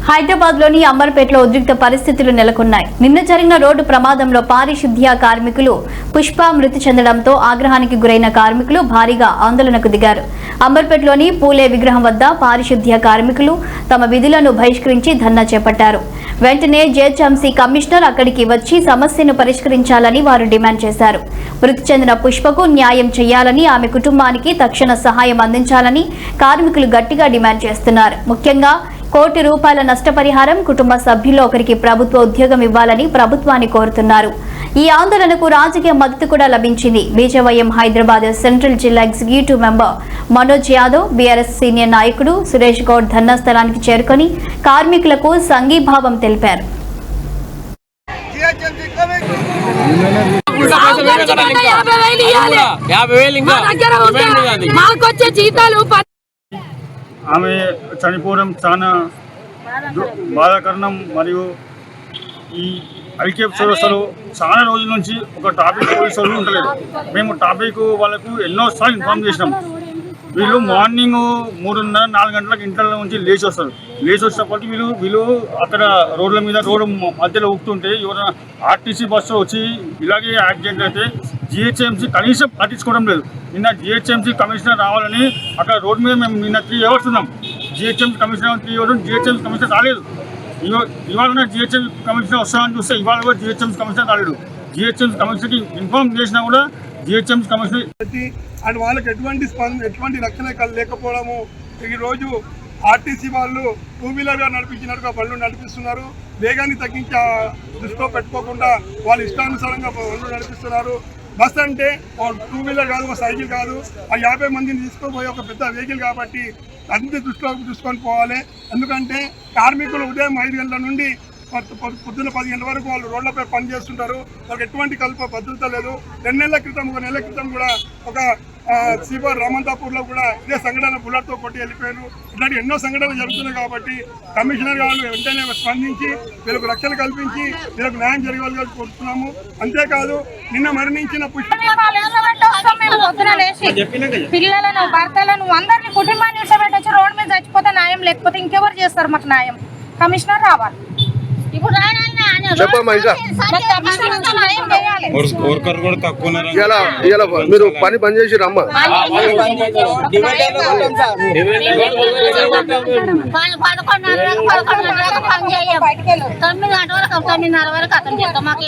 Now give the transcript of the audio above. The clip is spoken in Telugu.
హైదరాబాద్లోని అంబర్పేటలో ఉద్రిక్త పరిస్థితులు నెలకొన్నాయి. నిన్న జరిగిన రోడ్డు ప్రమాదంలో పారిశుద్ధ్య కార్మికులు పుష్ప మృతి చెందడంతో ఆగ్రహానికి గురైన కార్మికులు భారీగా ఆందోళనకు దిగారు. అంబర్పేటలోని పూలే విగ్రహం వద్ద పారిశుద్ధ్య కార్మికులు తమ విధులను బహిష్కరించి ధర్నా చేపట్టారు. వెంటనే జీహెచ్ఎంసీ కమిషనర్ అక్కడికి వచ్చి సమస్యను పరిష్కరించాలని వారు డిమాండ్ చేశారు. మృతి చెందిన పుష్పకు న్యాయం చేయాలని, ఆమె కుటుంబానికి తక్షణ సహాయం అందించాలని కార్మికులు గట్టిగా డిమాండ్ చేస్తున్నారు. ముఖ్యంగా ₹1 కోటి నష్టపరిహారం, కుటుంబ సభ్యుల్లో ఒకరికి ప్రభుత్వ ఉద్యోగం ఇవ్వాలని ప్రభుత్వాన్ని కోరుతున్నారు. ఈ ఆందోళనకు రాజకీయ మద్దతు కూడా లభించింది. బీజేవైఎం హైదరాబాద్ సెంట్రల్ జిల్లా executive member Manoj Yadav, BRS senior నాయకుడు సురేష్ గౌడ్ ధర్నా స్థలానికి చేరుకొని కార్మికులకు సంఘీభావం తెలిపారు. ఆమె చనిపోవడం చాలా బాధాకరణం. మరియు ఈ ఐక్యప్ వ్యవస్థలో చాలా రోజుల నుంచి ఒక టాపిక్ పోలీసులు ఉండలేదు. మేము టాపిక్ వాళ్ళకు ఎన్నోసార్లు ఇన్ఫార్మ్ చేసినాం. వీళ్ళు మార్నింగ్ 3:30-4 గంటలకు ఇంట్లో నుంచి లేచి వస్తారు. లేచి వచ్చేటప్పటికి వీళ్ళు అక్కడ రోడ్ల మీద రోడ్డు మధ్యలో ఊపుతుంటే ఎవరైనా ఆర్టీసీ బస్సు వచ్చి ఇలాగే యాక్సిడెంట్ అయితే జీహెచ్ఎంసీ కనీసం పట్టించుకోవడం లేదు. నిన్న జీహెచ్ఎంసీ కమిషనర్ రావాలని అక్కడ రోడ్డు మీద మేము నిన్న 3 అవర్స్ ఉన్నాం. GHMC commissioner 3 hours GHMC commissioner రాలేదు. ఇవాళ జీహెచ్ఎంసీ కమిషనర్ వస్తామని చూస్తే ఇవాళ కూడా జీహెచ్ఎంసీ కమిషనర్ రాలేడు. జీహెచ్ఎంసీ కమిషనర్కి ఇన్ఫార్మ్ చేసినా కూడా జీహెచ్ఎంసీ కమిషనర్ అండ్ వాళ్ళకి ఎటువంటి రక్షణ లేకపోవడము. ఈరోజు ఆర్టీసీ వాళ్ళు 2 వీలర్గా నడిపించినట్టుగా బళ్ళు నడిపిస్తున్నారు. వేగాన్ని తగ్గించి దృష్టిలో పెట్టుకోకుండా వాళ్ళు ఇష్టానుసారంగా బళ్ళు నడిపిస్తున్నారు. బస్ అంటే 2 వీలర్ కాదు, ఒక సైకిల్ కాదు, ఆ 50 మందిని తీసుకుపోయి ఒక పెద్ద వెహికల్ కాబట్టి అన్ని దృష్టిలో చూసుకొని పోవాలి. ఎందుకంటే కార్మికులు ఉదయం 5 గంటల నుండి పొద్దున్న 10 గంటల వరకు వాళ్ళు రోడ్లపై పనిచేస్తుంటారు. వాళ్ళకి ఎటువంటి భద్రత లేదు. 2 నెలల క్రితం, 1 నెల క్రితం కూడా ఒక సీపర్ రామంతాపూర్లో కూడా ఇదే సంఘటన బుల్లెట్తో కొట్టి వెళ్ళిపోయారు. ఇట్లాంటి ఎన్నో సంఘటనలు జరుగుతున్నాయి. కాబట్టి కమిషనర్ గారు వెంటనే స్పందించి వీళ్ళకు రక్షణ కల్పించి వీళ్ళకు న్యాయం జరిగేలా కోరుతున్నాము. అంతేకాదు నిన్న మరణించిన పిల్లలను, భర్తలను, అందరినీ కుటుంబాన్ని విడిచిపెట్టొచ్చి రోడ్డు మీద చచ్చిపోతే న్యాయం, లేకపోతే ఇంకెవరు చేస్తారు మాకు న్యాయం? కమిషనర్ రావాలి. ఇప్పుడు మీరు పని చేసి రమ్మా 9:30 వరకు అతను చేస్తాం. మాకు